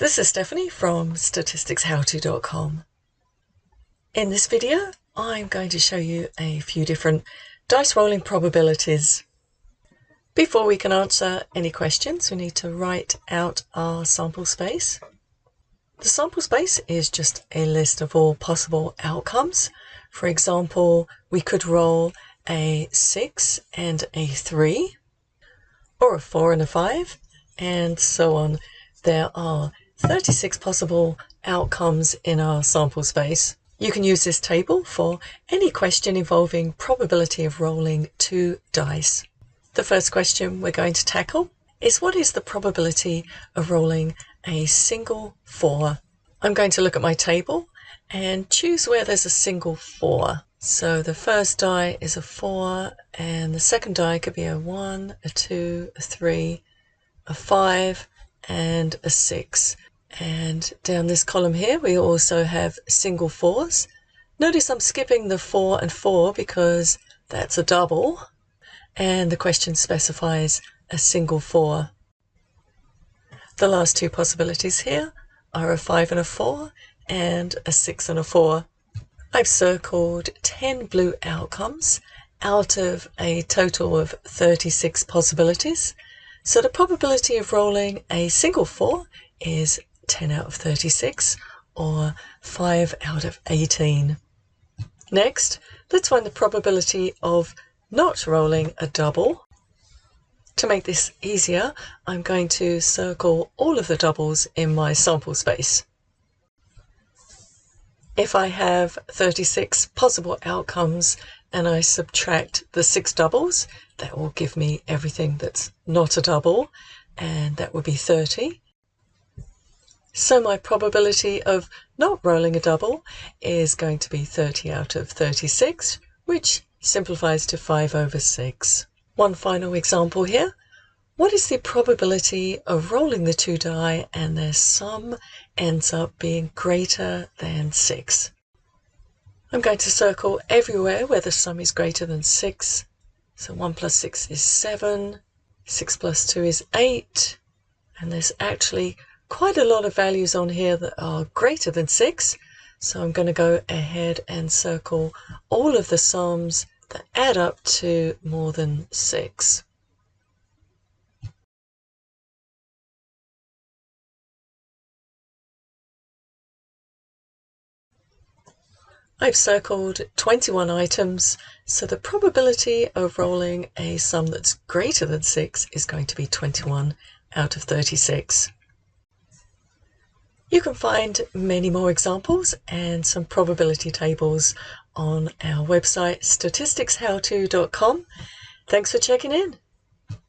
This is Stephanie from statisticshowto.com. In this video, I'm going to show you a few different dice rolling probabilities. Before we can answer any questions, we need to write out our sample space. The sample space is just a list of all possible outcomes. For example, we could roll a 6 and a 3, or a 4 and a 5, and so on. There are 36 possible outcomes in our sample space. You can use this table for any question involving probability of rolling 2 dice. The first question we're going to tackle is, what is the probability of rolling a single 4? I'm going to look at my table and choose where there's a single 4. So the first die is a 4, and the second die could be a 1, a 2, a 3, a 5, and a 6. And down this column here, we also have single 4s. Notice I'm skipping the 4 and 4 because that's a double, and the question specifies a single 4. The last two possibilities here are a 5 and a 4 and a 6 and a 4. I've circled 10 blue outcomes out of a total of 36 possibilities. So the probability of rolling a single 4 is 10 out of 36, or 5 out of 18. Next, let's find the probability of not rolling a double. To make this easier, I'm going to circle all of the doubles in my sample space. If I have 36 possible outcomes and I subtract the 6 doubles, that will give me everything that's not a double, and that would be 30. So my probability of not rolling a double is going to be 30 out of 36, which simplifies to 5 over 6. One final example here. What is the probability of rolling the 2 die and their sum ends up being greater than 6? I'm going to circle everywhere where the sum is greater than 6. So 1 plus 6 is 7, 6 plus 2 is 8, and there's actually quite a lot of values on here that are greater than 6. So I'm going to go ahead and circle all of the sums that add up to more than 6. I've circled 21 items, so the probability of rolling a sum that's greater than 6 is going to be 21 out of 36. You can find many more examples and some probability tables on our website, statisticshowto.com. Thanks for checking in.